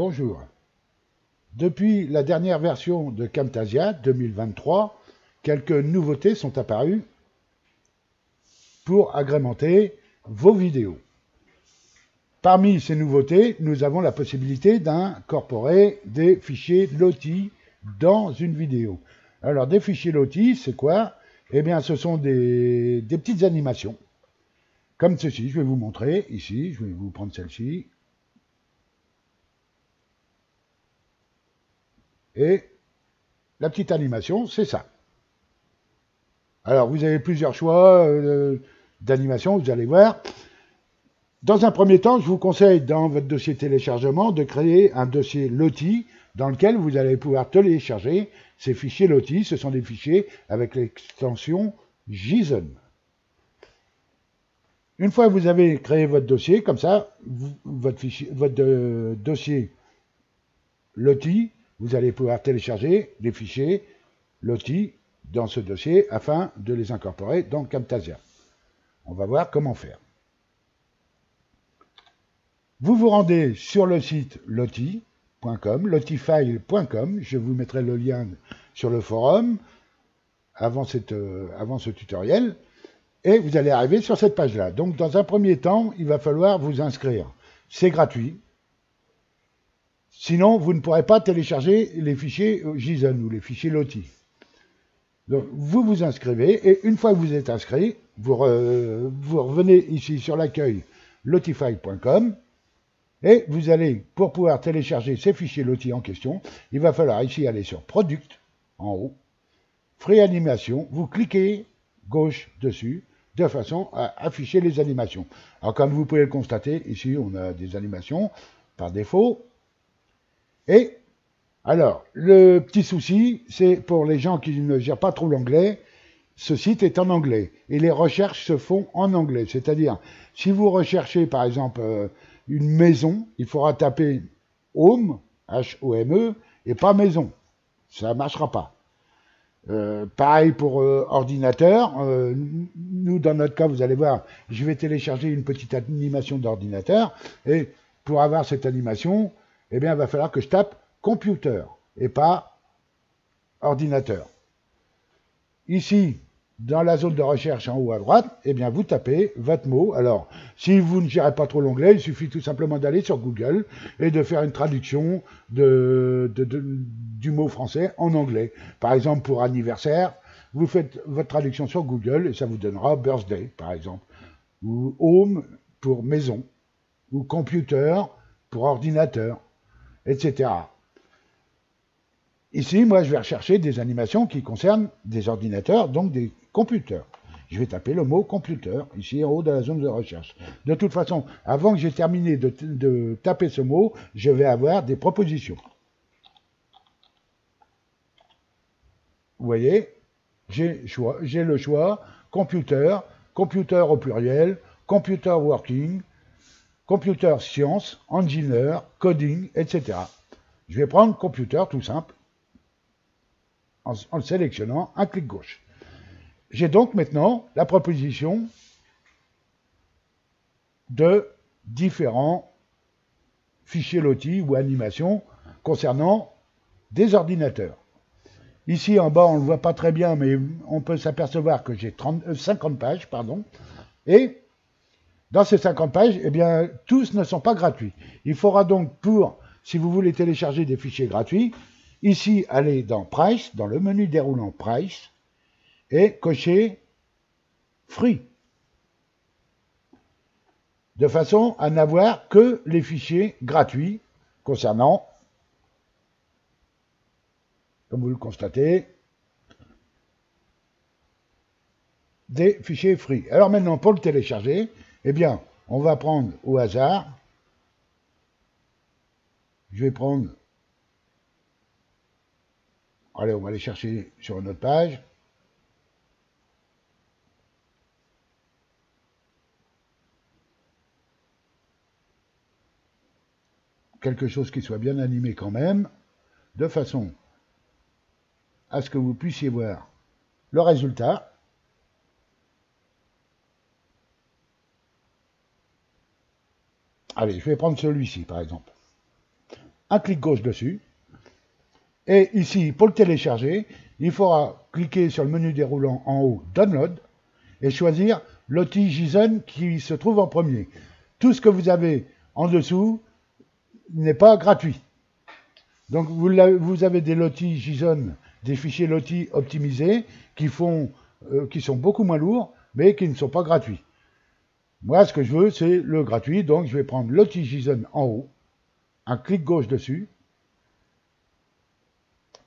bonjour. Depuis la dernière version de Camtasia 2023, quelques nouveautés sont apparues pour agrémenter vos vidéos. Parmi ces nouveautés, nous avons la possibilité d'incorporer des fichiers LOTI dans une vidéo. Alors, des fichiers LOTI, c'est quoi? Eh bien, ce sont des petites animations, comme ceci. Je vais vous montrer ici. Je vais vous prendre celle-ci. Et la petite animation, c'est ça. Alors, vous avez plusieurs choix d'animation, vous allez voir. Dans un premier temps, je vous conseille, dans votre dossier téléchargement, de créer un dossier LOTI dans lequel vous allez pouvoir télécharger ces fichiers LOTI. Ce sont des fichiers avec l'extension JSON. Une fois que vous avez créé votre dossier, comme ça, votre dossier LOTI, vous allez pouvoir télécharger les fichiers LOTI dans ce dossier afin de les incorporer dans Camtasia. On va voir comment faire. Vous vous rendez sur le site loti.com, lotifile.com. Je vous mettrai le lien sur le forum avant ce tutoriel. Et vous allez arriver sur cette page-là. Donc, dans un premier temps, il va falloir vous inscrire. C'est gratuit. Sinon, vous ne pourrez pas télécharger les fichiers JSON ou les fichiers LOTI. Donc, vous vous inscrivez et une fois que vous êtes inscrit, vous revenez ici sur l'accueil lotifile.com et vous allez, pour pouvoir télécharger ces fichiers LOTI en question, il va falloir ici aller sur Product, en haut, Free Animation, vous cliquez gauche dessus, de façon à afficher les animations. Alors, comme vous pouvez le constater, ici, on a des animations par défaut. Et, alors, le petit souci, c'est pour les gens qui ne gèrent pas trop l'anglais, ce site est en anglais. Et les recherches se font en anglais. C'est-à-dire, si vous recherchez, par exemple, une maison, il faudra taper Home, H-O-M-E, et pas maison. Ça ne marchera pas. Pareil pour ordinateur. Nous, dans notre cas, vous allez voir, je vais télécharger une petite animation d'ordinateur. Et pour avoir cette animation, eh bien, il va falloir que je tape computer et pas ordinateur. Ici, dans la zone de recherche en haut à droite, eh bien, vous tapez votre mot. Alors, si vous ne gérez pas trop l'onglet, il suffit tout simplement d'aller sur Google et de faire une traduction du mot français en anglais. Par exemple, pour anniversaire, vous faites votre traduction sur Google et ça vous donnera birthday, par exemple. Ou home pour maison. Ou computer pour ordinateur, etc. Ici, moi, je vais rechercher des animations qui concernent des ordinateurs, donc des computers. Je vais taper le mot computer, ici en haut de la zone de recherche. De toute façon, avant que j'ai terminé de taper ce mot, je vais avoir des propositions. Vous voyez, j'ai le choix, computer, computer au pluriel, computer working, computer science, engineer, coding, etc. Je vais prendre computer tout simple, en le sélectionnant, un clic gauche. J'ai donc maintenant la proposition de différents fichiers LOTI ou animations concernant des ordinateurs. Ici en bas, on ne le voit pas très bien, mais on peut s'apercevoir que j'ai 50 pages, et dans ces 50 pages, eh bien, tous ne sont pas gratuits. Il faudra donc, si vous voulez télécharger des fichiers gratuits, ici, aller dans Price, dans le menu déroulant Price, et cocher Free, de façon à n'avoir que les fichiers gratuits concernant, comme vous le constatez, des fichiers free. Alors maintenant, pour le télécharger, eh bien, on va prendre au hasard, je vais prendre, allez, on va aller chercher sur une autre page, quelque chose qui soit bien animé quand même, de façon à ce que vous puissiez voir le résultat. Allez, je vais prendre celui-ci, par exemple. un clic gauche dessus. Et ici, pour le télécharger, il faudra cliquer sur le menu déroulant en haut, Download, et choisir l'outil JSON qui se trouve en premier. Tout ce que vous avez en dessous n'est pas gratuit. Donc vous avez des lotis JSON, des fichiers lotis optimisés qui sont beaucoup moins lourds, mais qui ne sont pas gratuits. Moi, ce que je veux, c'est le gratuit, donc je vais prendre l'outil JSON en haut, un clic gauche dessus,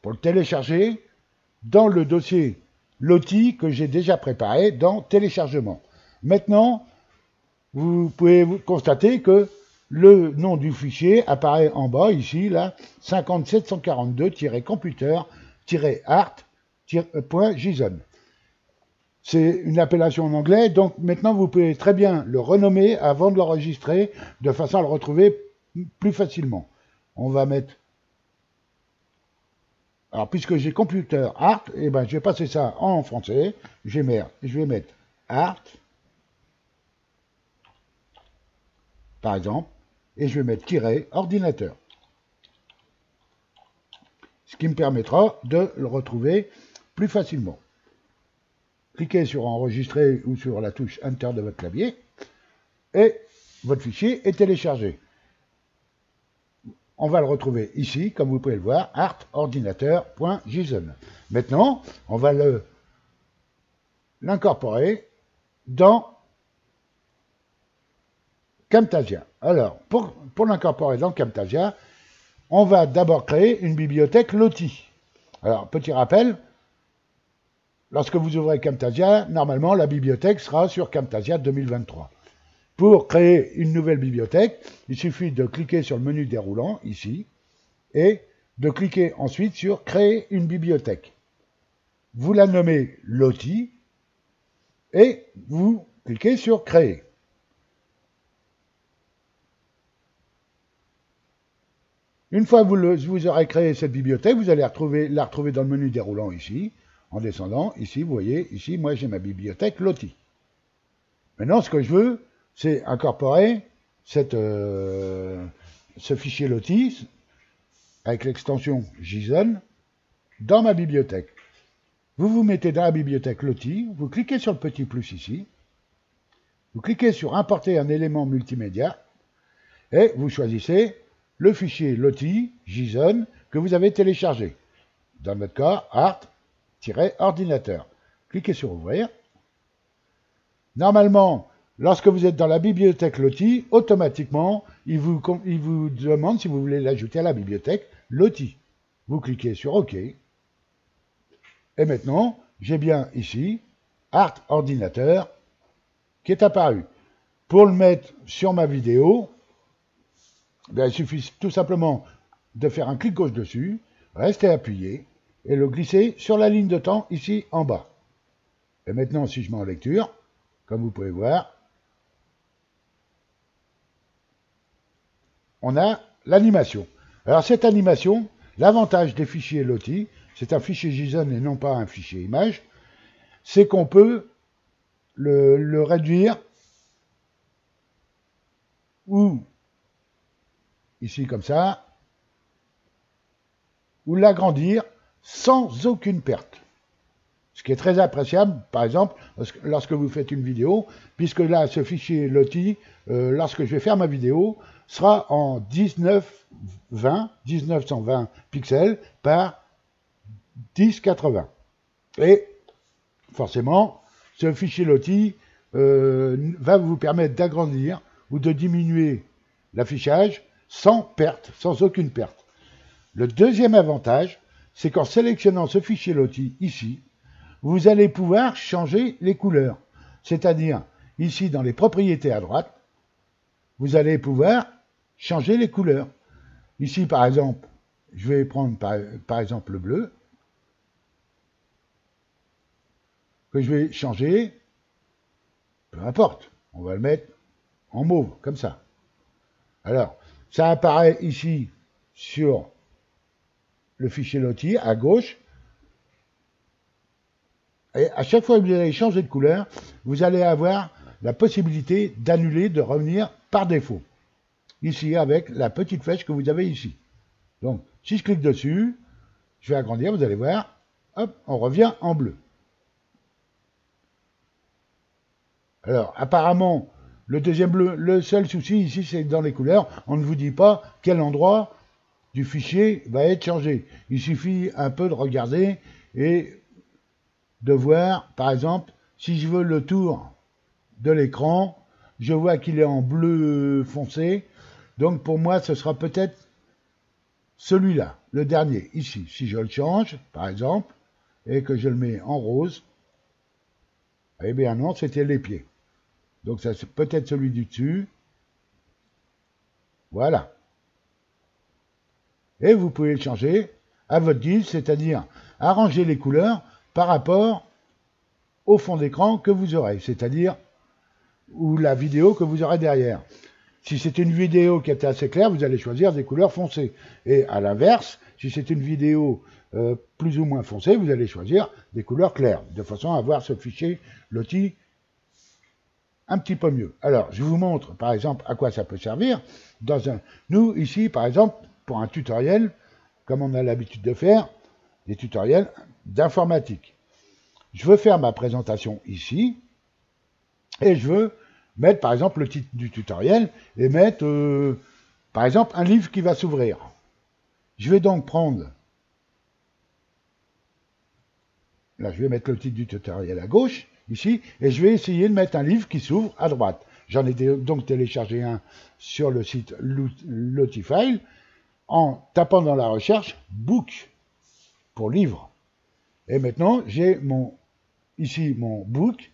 pour le télécharger dans le dossier loti que j'ai déjà préparé dans téléchargement. Maintenant, vous pouvez constater que le nom du fichier apparaît en bas, ici, là, 5742-computer-art.json. C'est une appellation en anglais, donc maintenant vous pouvez très bien le renommer avant de l'enregistrer, de façon à le retrouver plus facilement. On va mettre... Alors, puisque j'ai Computer Art, eh ben, je vais passer ça en français. Je vais mettre Art, par exemple, et je vais mettre -ordinateur. Ce qui me permettra de le retrouver plus facilement. Cliquez sur Enregistrer ou sur la touche Enter de votre clavier, et votre fichier est téléchargé. On va le retrouver ici, comme vous pouvez le voir, artordinateur.json. Maintenant, on va l'incorporer dans Camtasia. Alors, pour l'incorporer dans Camtasia, on va d'abord créer une bibliothèque loti. Alors, petit rappel, lorsque vous ouvrez Camtasia, normalement, la bibliothèque sera sur Camtasia 2023. Pour créer une nouvelle bibliothèque, il suffit de cliquer sur le menu déroulant, ici, et de cliquer ensuite sur « Créer une bibliothèque ». Vous la nommez « Loti » et vous cliquez sur « Créer ». Une fois que vous aurez créé cette bibliothèque, vous allez la retrouver dans le menu déroulant ici, en descendant. Ici, vous voyez, ici, moi j'ai ma bibliothèque Loti. Maintenant, ce que je veux, c'est incorporer ce fichier Loti avec l'extension JSON dans ma bibliothèque. Vous vous mettez dans la bibliothèque Loti, vous cliquez sur le petit plus ici, vous cliquez sur Importer un élément multimédia et vous choisissez le fichier Loti JSON que vous avez téléchargé. Dans notre cas, art-ordinateur. Cliquez sur Ouvrir. Normalement, lorsque vous êtes dans la bibliothèque Loti, automatiquement, il vous demande si vous voulez l'ajouter à la bibliothèque Loti. Vous cliquez sur OK. Et maintenant, j'ai bien ici Art Ordinateur qui est apparu. Pour le mettre sur ma vidéo, il suffit tout simplement de faire un clic gauche dessus, rester appuyé et le glisser sur la ligne de temps ici en bas. Et maintenant, si je mets en lecture, comme vous pouvez voir, on a l'animation. Alors cette animation, l'avantage des fichiers Loti, c'est un fichier JSON et non pas un fichier image, c'est qu'on peut le réduire ou ici comme ça, ou l'agrandir sans aucune perte. Ce qui est très appréciable, par exemple, lorsque vous faites une vidéo, puisque là, ce fichier Loti, lorsque je vais faire ma vidéo, sera en 1920 pixels par 1080. Et forcément, ce fichier Loti va vous permettre d'agrandir ou de diminuer l'affichage sans perte, sans aucune perte. Le deuxième avantage, c'est qu'en sélectionnant ce fichier Loti ici, vous allez pouvoir changer les couleurs. C'est-à-dire, ici dans les propriétés à droite, vous allez pouvoir changer les couleurs. Ici, par exemple, je vais prendre par exemple le bleu, que je vais changer, peu importe, on va le mettre en mauve, comme ça. Alors, ça apparaît ici sur le fichier Loti à gauche. Et à chaque fois que vous allez changer de couleur, vous allez avoir la possibilité d'annuler, de revenir par défaut. Ici, avec la petite flèche que vous avez ici. Donc, si je clique dessus, je vais agrandir, vous allez voir, hop, on revient en bleu. Alors, apparemment, le deuxième bleu, le seul souci ici, c'est dans les couleurs, on ne vous dit pas quel endroit du fichier va être changé. Il suffit un peu de regarder et de voir, par exemple, si je veux le tour de l'écran, je vois qu'il est en bleu foncé, donc pour moi, ce sera peut-être celui-là, le dernier, ici. Si je le change, par exemple, et que je le mets en rose, eh bien non, c'était les pieds. Donc ça c'est peut-être celui du dessus. Voilà. Et vous pouvez le changer à votre guise, c'est-à-dire arranger les couleurs par rapport au fond d'écran que vous aurez, c'est-à-dire ou la vidéo que vous aurez derrière. Si c'est une vidéo qui est assez claire, vous allez choisir des couleurs foncées. Et à l'inverse, si c'est une vidéo plus ou moins foncée, vous allez choisir des couleurs claires, de façon à avoir ce fichier Lottie un petit peu mieux. Alors, je vous montre, par exemple, à quoi ça peut servir. Nous, ici, par exemple, pour un tutoriel, comme on a l'habitude de faire, des tutoriels d'informatique. Je veux faire ma présentation ici, et je veux mettre, par exemple, le titre du tutoriel, et mettre, par exemple, un livre qui va s'ouvrir. Je vais donc prendre, là, je vais mettre le titre du tutoriel à gauche, ici, et je vais essayer de mettre un livre qui s'ouvre à droite. J'en ai donc téléchargé un sur le site Lotifile en tapant dans la recherche book pour livre. Et maintenant, j'ai ici mon book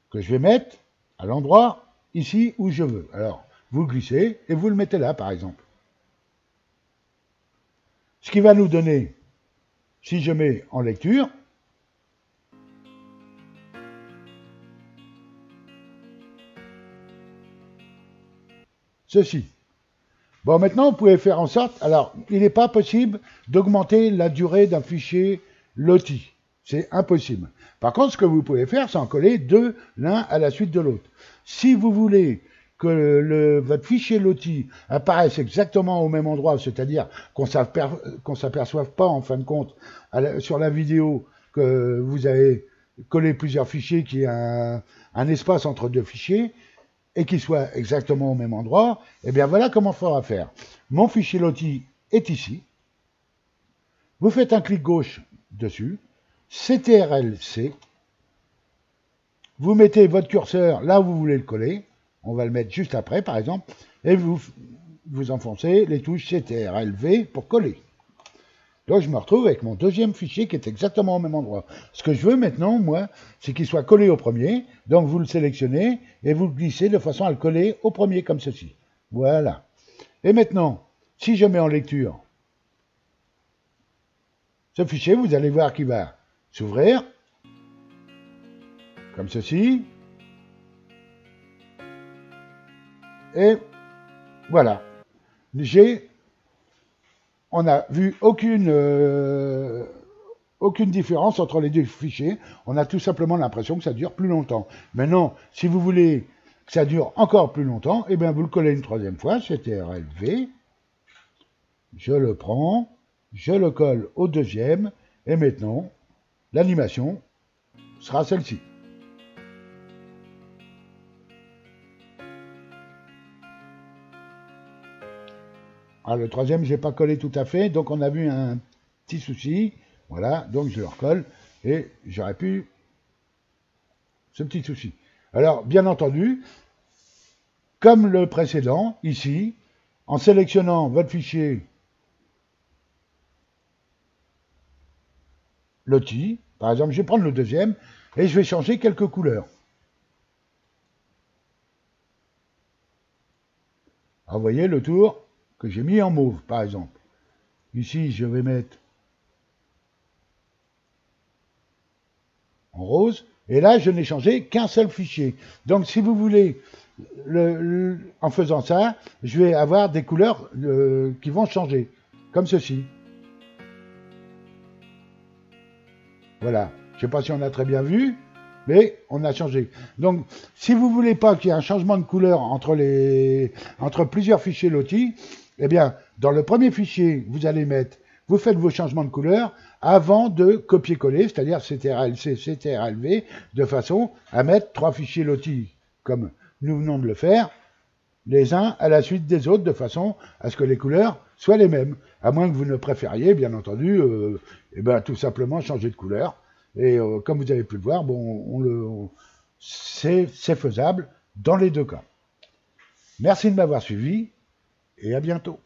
que je vais mettre à l'endroit ici où je veux. Alors, vous le glissez et vous le mettez là, par exemple. Ce qui va nous donner, si je mets en lecture, ceci. Bon, maintenant, vous pouvez faire en sorte... Alors, il n'est pas possible d'augmenter la durée d'un fichier Lottie. C'est impossible. Par contre, ce que vous pouvez faire, c'est en coller deux l'un à la suite de l'autre. Si vous voulez que votre fichier Lottie apparaisse exactement au même endroit, c'est-à-dire qu'on ne s'aperçoive pas, en fin de compte, sur la vidéo, que vous avez collé plusieurs fichiers, qu'il y a un espace entre deux fichiers, et qu'il soit exactement au même endroit, eh bien voilà comment il faudra faire. Mon fichier Lottie est ici. Vous faites un clic gauche dessus, CTRL-C. Vous mettez votre curseur là où vous voulez le coller. On va le mettre juste après, par exemple. Et vous enfoncez les touches CTRL-V pour coller. Donc je me retrouve avec mon deuxième fichier qui est exactement au même endroit. Ce que je veux maintenant, moi, c'est qu'il soit collé au premier. Donc vous le sélectionnez et vous le glissez de façon à le coller au premier comme ceci. Voilà. Et maintenant, si je mets en lecture ce fichier, vous allez voir qu'il va s'ouvrir comme ceci. Et voilà. On n'a vu aucune différence entre les deux fichiers. On a tout simplement l'impression que ça dure plus longtemps. Maintenant, si vous voulez que ça dure encore plus longtemps, eh bien vous le collez une troisième fois, CTRL-V. Je le prends, je le colle au deuxième, et maintenant, l'animation sera celle-ci. Alors le troisième, je n'ai pas collé tout à fait, donc on a vu un petit souci. Voilà, donc je le recolle et j'aurais pu ce petit souci. Alors, bien entendu, comme le précédent, ici, en sélectionnant votre fichier Lottie, par exemple, je vais prendre le deuxième et je vais changer quelques couleurs. Alors, vous voyez le tour que j'ai mis en mauve, par exemple. Ici, je vais mettre en rose. Et là, je n'ai changé qu'un seul fichier. Donc, si vous voulez, en faisant ça, je vais avoir des couleurs qui vont changer, comme ceci. Voilà. Je ne sais pas si on a très bien vu, mais on a changé. Donc, si vous ne voulez pas qu'il y ait un changement de couleur entre plusieurs fichiers Lottie, eh bien, Dans le premier fichier, vous allez mettre, vous faites vos changements de couleur avant de copier-coller, c'est-à-dire CTRL-C, CTRL-V, de façon à mettre 3 fichiers lotis, comme nous venons de le faire, les uns à la suite des autres, de façon à ce que les couleurs soient les mêmes. À moins que vous ne préfériez, bien entendu, tout simplement changer de couleur. Et comme vous avez pu le voir, bon, c'est faisable dans les deux cas. Merci de m'avoir suivi et à bientôt.